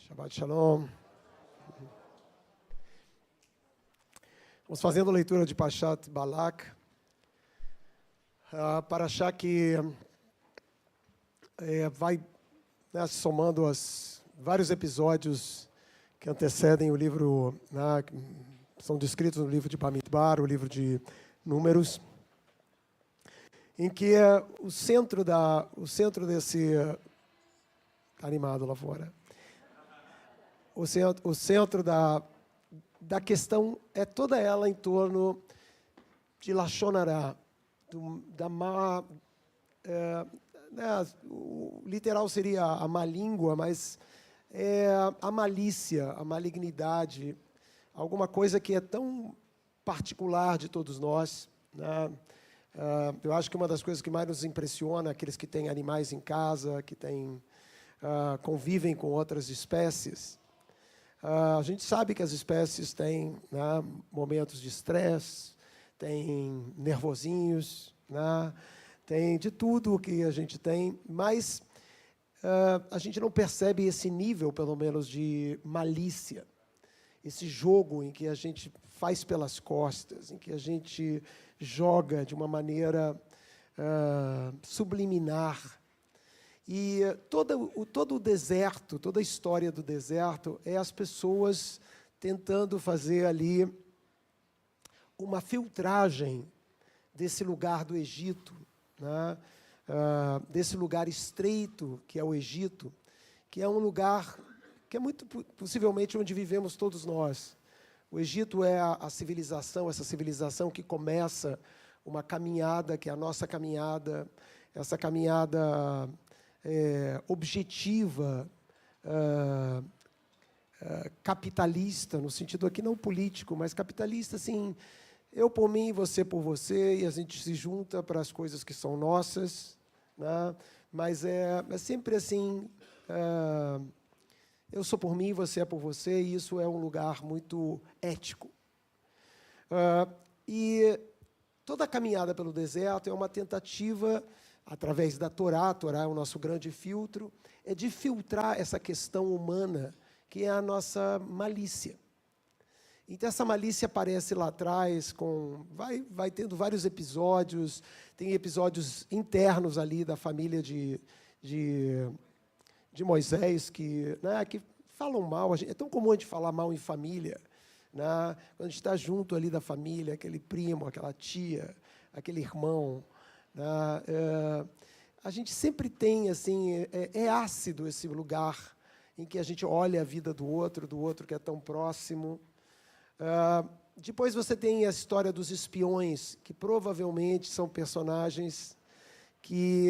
Shabbat Shalom. Vamos fazendo a leitura de Parashat Balak. Parashá que vai somando vários episódios que antecedem o livro, são descritos no livro de Bamidbar, o livro de Números, em que o centro desse... Está animado lá fora. O centro da questão é toda ela em torno de Lashon Hará, da má... o literal seria a má língua, mas a malícia, a malignidade, alguma coisa que é tão particular de todos nós, né? Eu acho que uma das coisas que mais nos impressiona, aqueles que têm animais em casa, que convivem com outras espécies, a gente sabe que as espécies têm, né, momentos de estresse, têm nervosinhos, né, tem de tudo o que a gente tem, mas a gente não percebe esse nível, pelo menos, de malícia, esse jogo em que a gente faz pelas costas, em que a gente joga de uma maneira subliminar. E todo o deserto, toda a história do deserto é as pessoas tentando fazer ali uma filtragem desse lugar do Egito, né? Desse lugar estreito que é o Egito, que é um lugar que é muito possivelmente onde vivemos todos nós. O Egito é a civilização, essa civilização que começa uma caminhada, que é a nossa caminhada, essa caminhada objetiva, capitalista, no sentido aqui não político, mas capitalista, assim, eu por mim, você por você, e a gente se junta para as coisas que são nossas, né? Mas é sempre assim, eu sou por mim, você é por você, e isso é um lugar muito ético. E toda a caminhada pelo deserto é uma tentativa, através da Torá, a Torá é o nosso grande filtro, é de filtrar essa questão humana, que é a nossa malícia. Então, essa malícia aparece lá atrás, vai tendo vários episódios, tem episódios internos ali da família de Moisés, que falam mal. É tão comum a gente falar mal em família, né? Quando a gente está junto ali da família, aquele primo, aquela tia, aquele irmão, a gente sempre tem, assim, é ácido esse lugar em que a gente olha a vida do outro que é tão próximo. Depois você tem a história dos espiões, que provavelmente são personagens que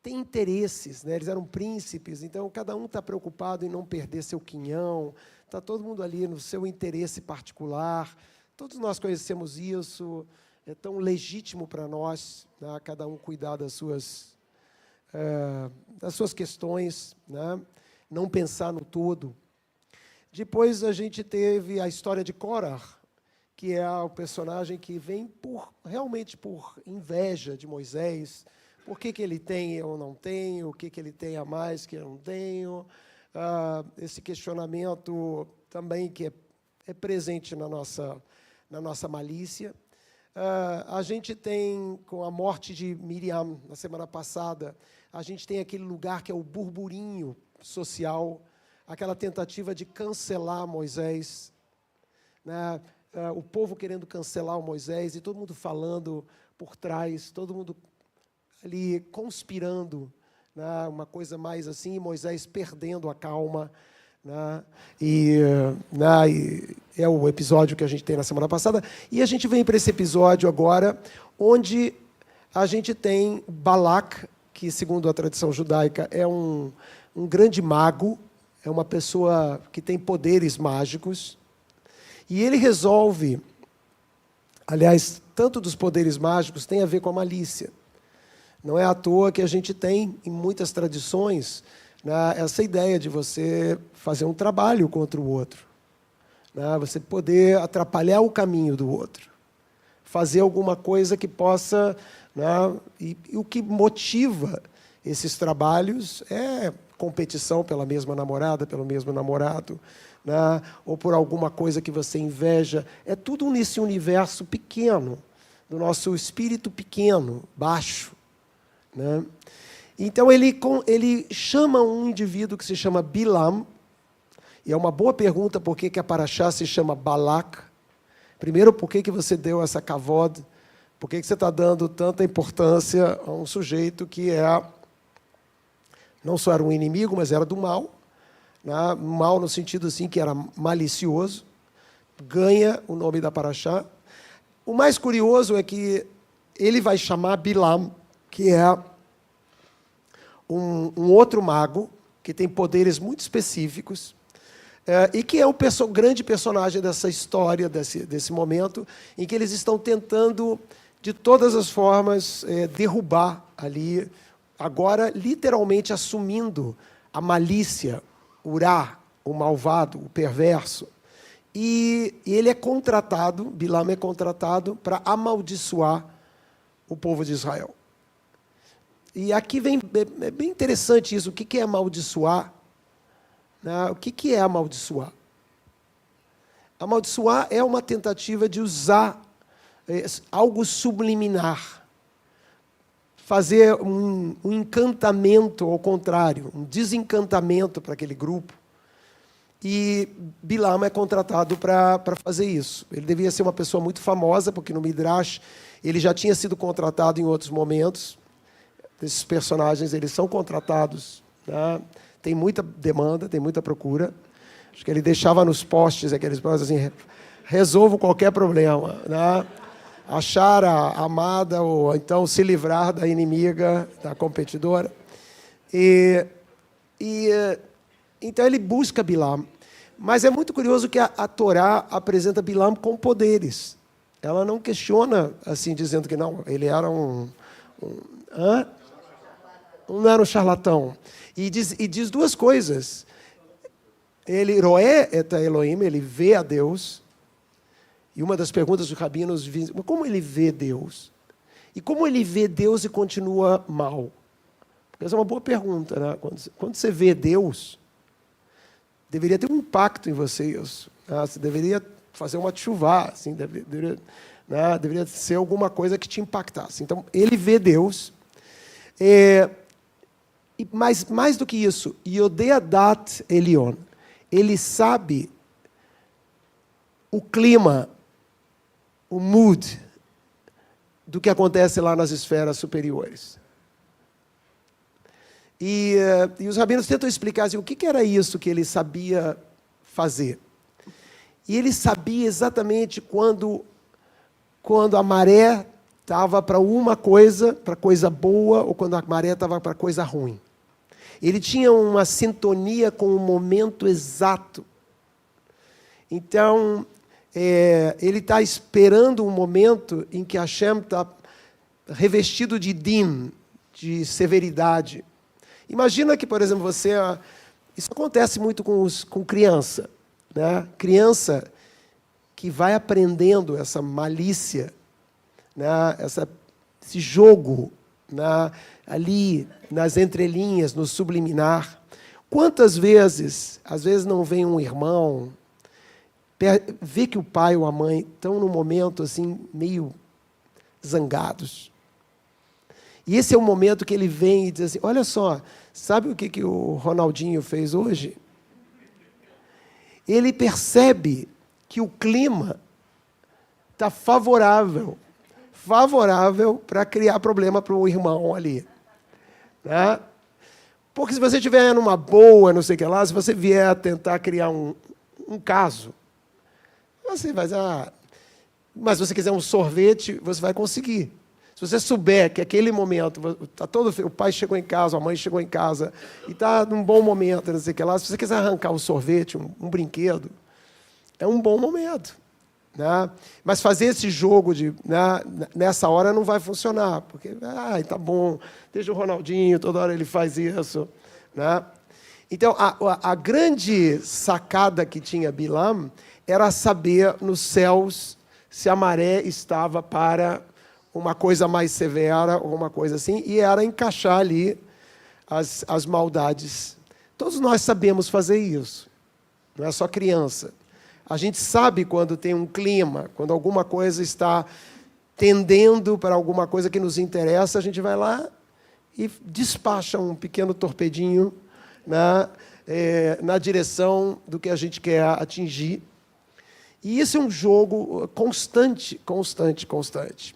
têm interesses, né? Eles eram príncipes, então cada um está preocupado em não perder seu quinhão, está todo mundo ali no seu interesse particular, todos nós conhecemos isso. É tão legítimo para nós, né, cada um cuidar das suas questões, né, não pensar no todo. Depois a gente teve a história de Korah, que é o personagem que vem realmente por inveja de Moisés. Por que ele tem e eu não tenho? O que ele tem a mais que eu não tenho? Esse questionamento também que é presente na nossa malícia. A gente tem, com a morte de Miriam, na semana passada, a gente tem aquele lugar que é o burburinho social, aquela tentativa de cancelar Moisés, né? O povo querendo cancelar o Moisés e todo mundo falando por trás, todo mundo ali conspirando, né? Uma coisa mais assim, Moisés perdendo a calma, né? E é o episódio que a gente tem na semana passada. E a gente vem para esse episódio agora, onde a gente tem Balak, que, segundo a tradição judaica, é um grande mago, é uma pessoa que tem poderes mágicos, e ele resolve, aliás, tanto dos poderes mágicos tem a ver com a malícia. Não é à toa que a gente tem, em muitas tradições, essa ideia de você fazer um trabalho contra o outro, né? Você poder atrapalhar o caminho do outro, fazer alguma coisa que possa, né? E o que motiva esses trabalhos é competição pela mesma namorada, pelo mesmo namorado, né? Ou por alguma coisa que você inveja. É tudo nesse universo pequeno, do nosso espírito pequeno, baixo, né? Então, ele chama um indivíduo que se chama Bilam, e é uma boa pergunta por que a Parashá se chama Balak. Primeiro, por que você deu essa kavod? Por que você está dando tanta importância a um sujeito que não só era um inimigo, mas era do mal, né? Mal no sentido assim que era malicioso, ganha o nome da Parashá. O mais curioso é que ele vai chamar Bilam, que é um outro mago, que tem poderes muito específicos, e que é o grande personagem dessa história, desse momento, em que eles estão tentando, de todas as formas, derrubar ali, agora literalmente assumindo a malícia, Urá, o malvado, o perverso. E ele é contratado, Bilam é contratado para amaldiçoar o povo de Israel. E aqui é bem interessante isso. O que é amaldiçoar? O que é amaldiçoar? Amaldiçoar é uma tentativa de usar algo subliminar, fazer um encantamento ao contrário, um desencantamento para aquele grupo. E Bilam é contratado para fazer isso. Ele devia ser uma pessoa muito famosa, porque no Midrash ele já tinha sido contratado em outros momentos. Esses personagens, eles são contratados, né? Tem muita demanda, tem muita procura. Acho que ele deixava nos postes aqueles postes assim, resolvam qualquer problema, né? Achar a amada ou então se livrar da inimiga, da competidora. Então ele busca Bilam. Mas é muito curioso que a Torá apresenta Bilam com poderes. Ela não questiona, assim, dizendo que não, ele era não era um charlatão. E diz duas coisas. Ele, Roé et Elohim, ele vê a Deus. E uma das perguntas dos rabinos, como ele vê Deus? E como ele vê Deus e continua mal? Essa é uma boa pergunta, né? Quando você vê Deus, deveria ter um impacto em você isso. Né? Você deveria fazer uma tchuvá, assim, deveria ser alguma coisa que te impactasse. Então, ele vê Deus. Mas, mais do que isso, Yodeadat Elion, ele sabe o clima, o mood do que acontece lá nas esferas superiores. E os rabinos tentam explicar assim, o que era isso que ele sabia fazer. E ele sabia exatamente quando a maré estava para uma coisa, para coisa boa, ou quando a maré estava para coisa ruim. Ele tinha uma sintonia com o momento exato. Então, ele está esperando um momento em que Hashem está revestido de din, de severidade. Imagina que, por exemplo, isso acontece muito com criança, né? Criança que vai aprendendo essa malícia, né? Esse jogo, né? Ali nas entrelinhas, no subliminar. Quantas vezes, às vezes não vem um irmão, vê que o pai ou a mãe estão num momento assim, meio zangados. E esse é o momento que ele vem e diz assim, olha só, sabe o que o Ronaldinho fez hoje? Ele percebe que o clima está favorável para criar problema para o irmão ali. Né? Porque se você estiver numa boa, não sei o que lá, se você vier tentar criar um caso, você vai dizer, mas se você quiser um sorvete, você vai conseguir. Se você souber que aquele momento, o pai chegou em casa, a mãe chegou em casa, e está num bom momento, não sei o que lá, se você quiser arrancar um sorvete, um brinquedo, é um bom momento. Né? Mas fazer esse jogo nessa hora não vai funcionar, porque, tá bom, deixa o Ronaldinho, toda hora ele faz isso. Né? Então, a grande sacada que tinha Bilam era saber nos céus se a maré estava para uma coisa mais severa ou uma coisa assim, e era encaixar ali as maldades. Todos nós sabemos fazer isso, não é só criança. A gente sabe quando tem um clima, quando alguma coisa está tendendo para alguma coisa que nos interessa, a gente vai lá e despacha um pequeno torpedinho na direção do que a gente quer atingir. E isso é um jogo constante, constante, constante.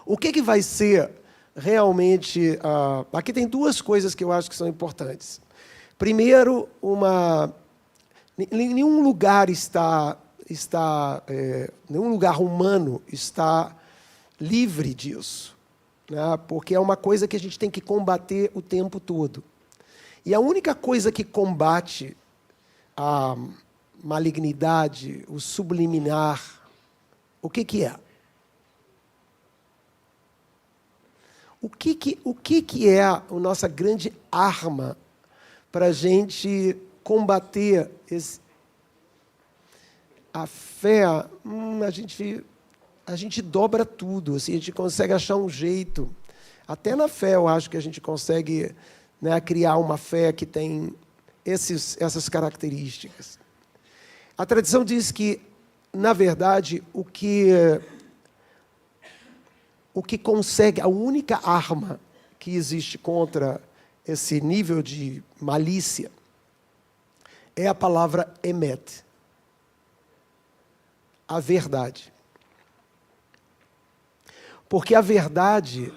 O que vai ser realmente... aqui tem duas coisas que eu acho que são importantes. Primeiro, nenhum lugar nenhum lugar humano está livre disso, né? Porque é uma coisa que a gente tem que combater o tempo todo. E a única coisa que combate a malignidade, o subliminar, o que é? O que é a nossa grande arma para a gente combater a fé? A gente dobra tudo, assim, a gente consegue achar um jeito. Até na fé eu acho que a gente consegue, né, criar uma fé que tem essas características. A tradição diz que, na verdade, o que consegue, a única arma que existe contra esse nível de malícia é a palavra emet, a verdade. Porque a verdade,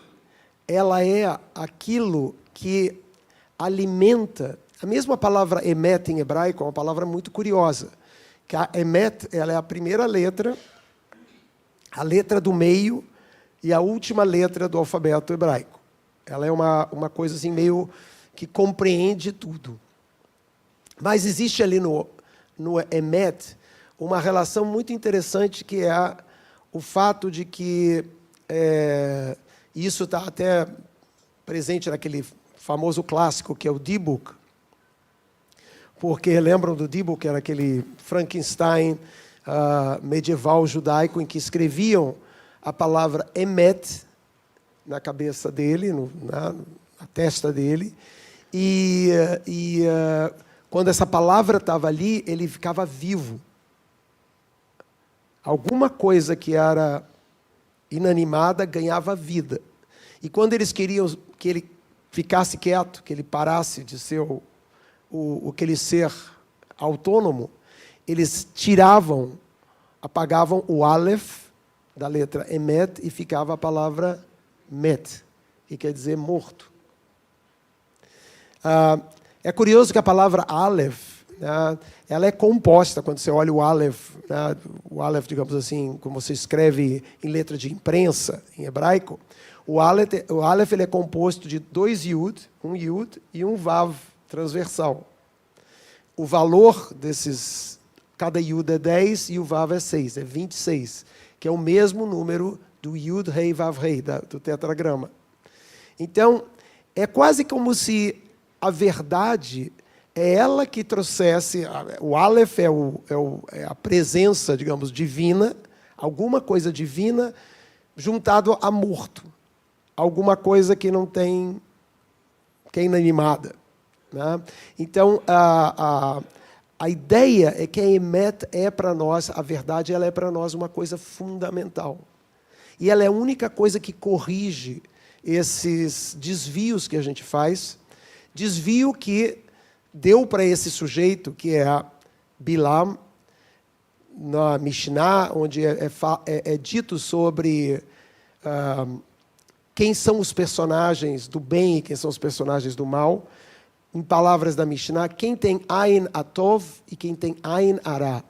ela é aquilo que alimenta. A mesma palavra emet em hebraico é uma palavra muito curiosa. Que a emet, ela é a primeira letra, a letra do meio e a última letra do alfabeto hebraico. Ela é uma coisa assim meio que compreende tudo. Mas existe ali no emet uma relação muito interessante, que é o fato de que isso está até presente naquele famoso clássico que é o Dibuk, porque lembram do Dibuk, que era aquele Frankenstein medieval judaico em que escreviam a palavra emet na cabeça dele, na testa dele, e quando essa palavra estava ali, ele ficava vivo. Alguma coisa que era inanimada ganhava vida. E quando eles queriam que ele ficasse quieto, que ele parasse de ser aquele ser autônomo, eles apagavam o Aleph da letra emet e ficava a palavra met, que quer dizer morto. É curioso que a palavra Aleph, ela é composta, quando você olha o Aleph, digamos assim, como você escreve em letra de imprensa, em hebraico, o Aleph ele é composto de 2 Yud, um Yud e um Vav transversal. O valor cada Yud é 10 e o Vav é 6, é 26, que é o mesmo número do Yud, Rei, Vav, Rei, do tetragrama. Então, é quase como se a verdade é ela que trouxesse, o Aleph é a presença, digamos, divina, alguma coisa divina, juntado a morto, alguma coisa que não tem, que é inanimada, né? Então, a ideia é que a emet é para nós, a verdade, ela é para nós uma coisa fundamental. E ela é a única coisa que corrige esses desvios que a gente faz, desvio que deu para esse sujeito, que é Bilam, na Mishnah, onde é dito sobre quem são os personagens do bem e quem são os personagens do mal. Em palavras da Mishnah, quem tem Ain Atov e quem tem Ain Ara.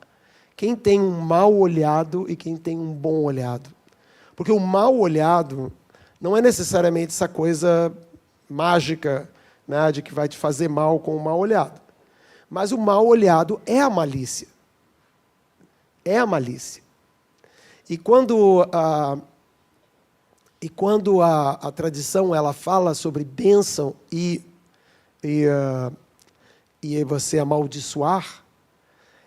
Quem tem um mal olhado e quem tem um bom olhado. Porque o mal olhado não é necessariamente essa coisa mágica, né, de que vai te fazer mal com o mal olhado. Mas o mal olhado é a malícia. É a malícia. E quando a tradição ela fala sobre bênção e você amaldiçoar,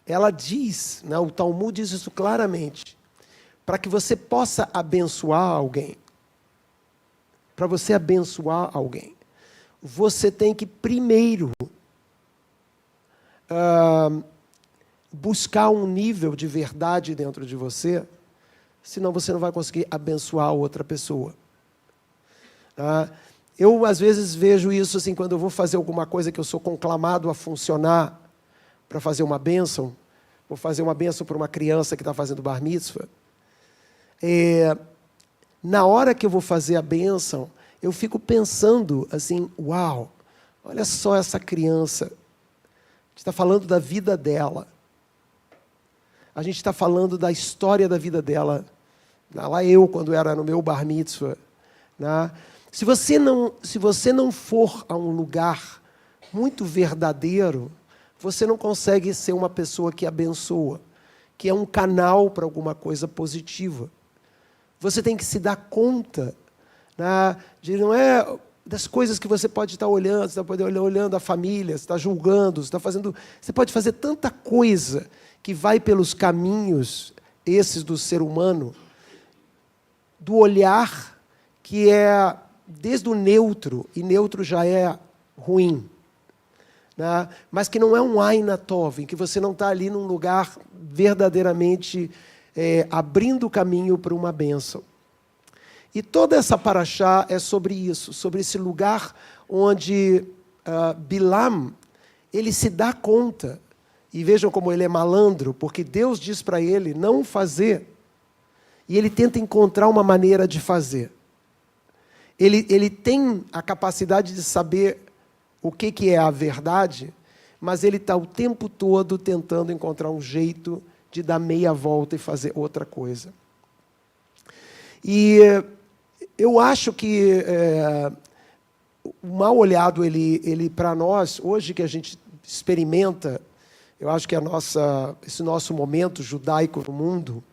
ela diz, né, o Talmud diz isso claramente, para que você possa abençoar alguém, para você abençoar alguém, você tem que primeiro buscar um nível de verdade dentro de você, senão você não vai conseguir abençoar a outra pessoa. Eu, às vezes, vejo isso assim, quando eu vou fazer alguma coisa que eu sou conclamado a funcionar para fazer uma bênção, vou fazer uma bênção para uma criança que está fazendo bar mitzvah. Na hora que eu vou fazer a bênção, eu fico pensando assim, uau, olha só essa criança, a gente está falando da vida dela, a gente está falando da história da vida dela, lá eu, quando era no meu bar mitzvah, né? Se você não for a um lugar muito verdadeiro, você não consegue ser uma pessoa que abençoa, que é um canal para alguma coisa positiva. Você tem que se dar conta, né, não é das coisas que você pode estar olhando, você pode estar olhando a família, você está julgando, você pode fazer tanta coisa que vai pelos caminhos esses do ser humano, do olhar que é desde o neutro, e neutro já é ruim, né? Mas que não é um Aina Tov, em que você não está ali num lugar verdadeiramente abrindo o caminho para uma bênção. E toda essa paraxá é sobre isso, sobre esse lugar onde Bilam, ele se dá conta, e vejam como ele é malandro, porque Deus diz para ele não fazer, e ele tenta encontrar uma maneira de fazer. Ele tem a capacidade de saber o que é a verdade, mas ele está o tempo todo tentando encontrar um jeito de dar meia volta e fazer outra coisa. E eu acho que o mal olhado, ele para nós, hoje que a gente experimenta, eu acho que esse nosso momento judaico no mundo,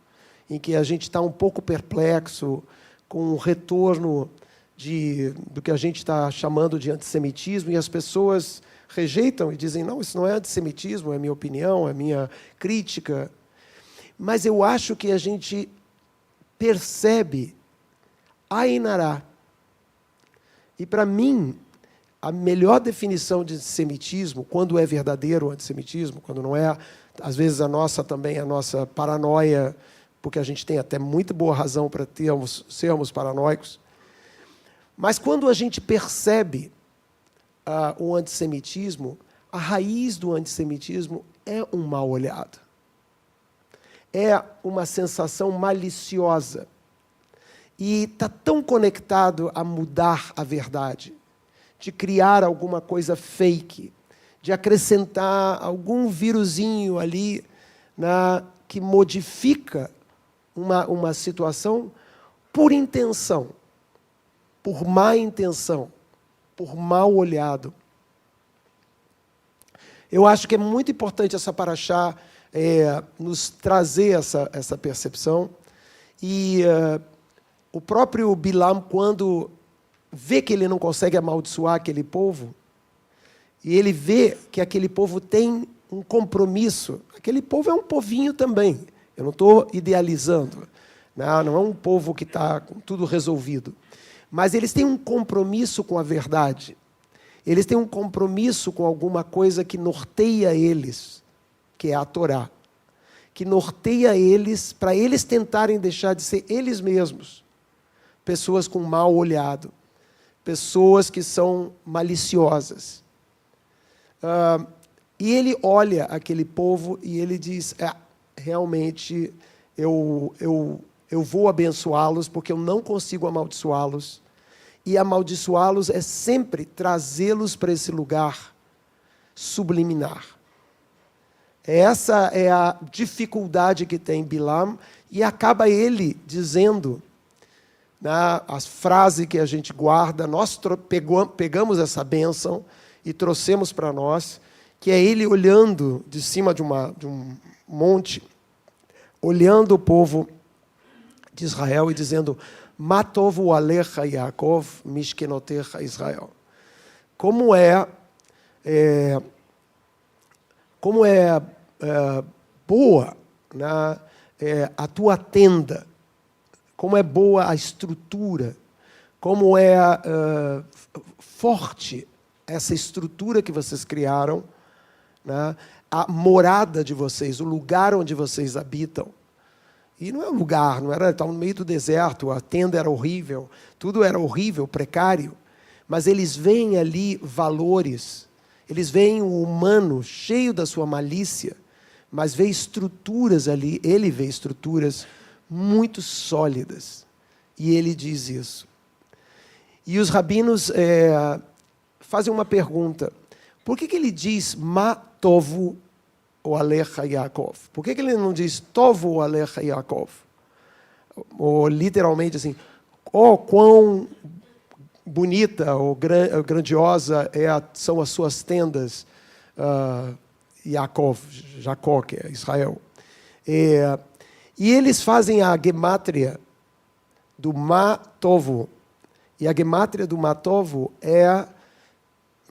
em que a gente está um pouco perplexo com o retorno do que a gente está chamando de antissemitismo, e as pessoas rejeitam e dizem, não, isso não é antissemitismo, é minha opinião, é minha crítica. Mas eu acho que a gente percebe Ainará. E, para mim, a melhor definição de antissemitismo, quando é verdadeiro o antissemitismo, quando não é, às vezes, a nossa paranoia, porque a gente tem até muito boa razão para sermos paranoicos, mas quando a gente percebe o antissemitismo, a raiz do antissemitismo é um mal olhado. É uma sensação maliciosa. E está tão conectado a mudar a verdade, de criar alguma coisa fake, de acrescentar algum vírusinho ali que modifica uma situação por intenção, por má intenção, por mal olhado. Eu acho que é muito importante essa paraxá nos trazer essa percepção. E o próprio Bilam, quando vê que ele não consegue amaldiçoar aquele povo, e ele vê que aquele povo tem um compromisso, aquele povo é um povinho também, eu não estou idealizando, não é um povo que está com tudo resolvido, mas eles têm um compromisso com a verdade, eles têm um compromisso com alguma coisa que norteia eles, que é a Torá, que norteia eles para eles tentarem deixar de ser eles mesmos, pessoas com mal olhado, pessoas que são maliciosas. E ele olha aquele povo e ele diz, realmente eu vou abençoá-los porque eu não consigo amaldiçoá-los. E amaldiçoá-los é sempre trazê-los para esse lugar subliminar. Essa é a dificuldade que tem Bilam, e acaba ele dizendo, a frase que a gente guarda, nós pegamos essa bênção e trouxemos para nós, que é ele olhando de cima de um monte, olhando o povo de Israel e dizendo, Matovu alecha Yaakov, mishkenotecha Israel. Como é boa, né, a tua tenda, como é boa a estrutura, como é forte essa estrutura que vocês criaram, né? A morada de vocês, o lugar onde vocês habitam. E não é um lugar, não era, estava no meio do deserto, a tenda era horrível, tudo era horrível, precário, mas eles veem ali valores, eles veem o humano cheio da sua malícia, mas vê estruturas ali, ele vê estruturas muito sólidas. E ele diz isso. E os rabinos fazem uma pergunta. Por que ele diz Ma Tovu o Alecha Yaakov? Por que ele não diz Tovu o Alecha Yaakov? Ou literalmente assim, quão bonita ou grandiosa são as suas tendas, Yaakov, Jacó, que é Israel. E eles fazem a gemátria do Ma Tovu. E a gemátria do Ma Tovu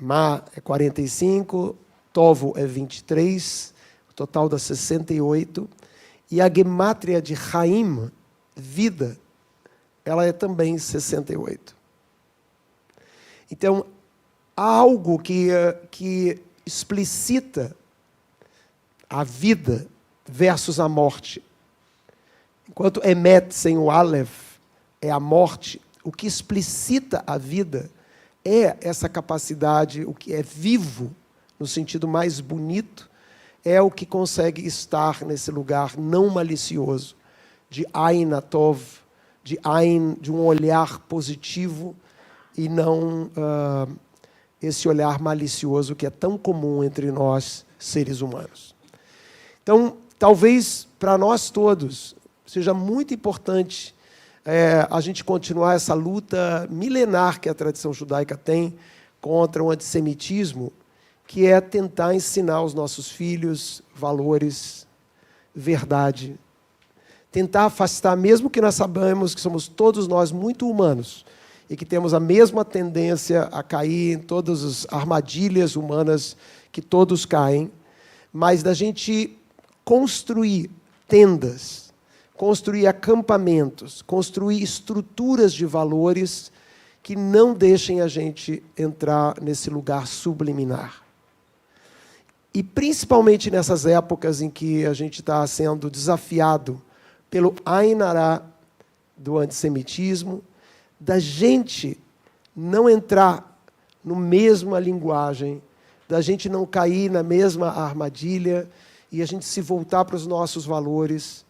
Ma é 45, Tovu é 23, o total dá 68. E a gemátria de Chaim, vida, ela é também 68. Então, há algo que explicita a vida versus a morte. Enquanto Emet sem o Aleph é a morte, o que explicita a vida é essa capacidade, o que é vivo, no sentido mais bonito, é o que consegue estar nesse lugar não malicioso, de Ain Atov, de um olhar positivo, e não esse olhar malicioso que é tão comum entre nós, seres humanos. Então, talvez para nós todos seja muito importante a gente continuar essa luta milenar que a tradição judaica tem contra o antissemitismo, que é tentar ensinar aos nossos filhos valores, verdade, tentar afastar, mesmo que nós sabemos que somos todos nós muito humanos, e que temos a mesma tendência a cair em todas as armadilhas humanas que todos caem, mas da gente construir tendas, construir acampamentos, construir estruturas de valores que não deixem a gente entrar nesse lugar subliminar. E principalmente nessas épocas em que a gente está sendo desafiado pelo Ain Hara do antissemitismo, da gente não entrar na mesma linguagem, da gente não cair na mesma armadilha e a gente se voltar para os nossos valores,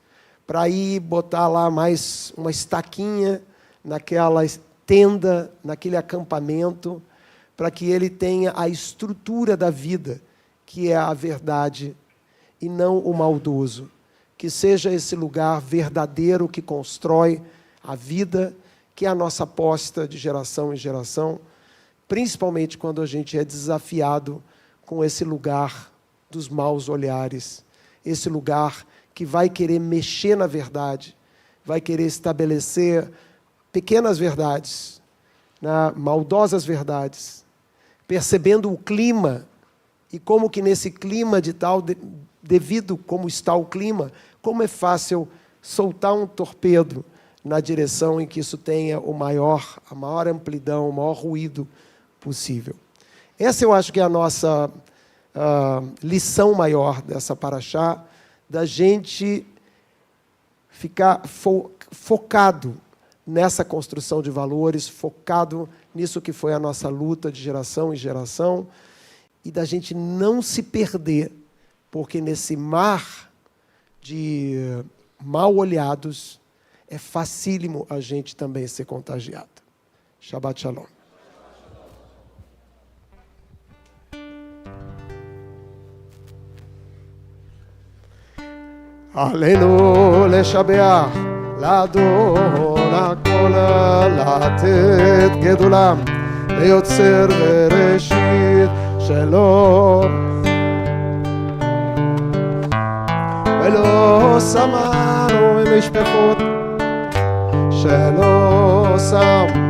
para ir botar lá mais uma estaquinha naquela tenda, naquele acampamento, para que ele tenha a estrutura da vida, que é a verdade, e não o maldoso. Que seja esse lugar verdadeiro que constrói a vida, que é a nossa aposta de geração em geração, principalmente quando a gente é desafiado com esse lugar dos maus olhares, esse lugar que vai querer mexer na verdade, vai querer estabelecer pequenas verdades, maldosas verdades, percebendo o clima e como que nesse clima de tal, devido como está o clima, como é fácil soltar um torpedo na direção em que isso tenha a maior amplidão, o maior ruído possível. Essa eu acho que é a nossa lição maior dessa paraxá, da gente ficar focado nessa construção de valores, focado nisso que foi a nossa luta de geração em geração, e da gente não se perder, porque nesse mar de mal olhados, é facílimo a gente também ser contagiado. Shabbat Shalom. Aleinu leshabeach, ladon hakol, latet gedulam, ליוצר וראשית שלו. ולא שמענו משפחות שלא שם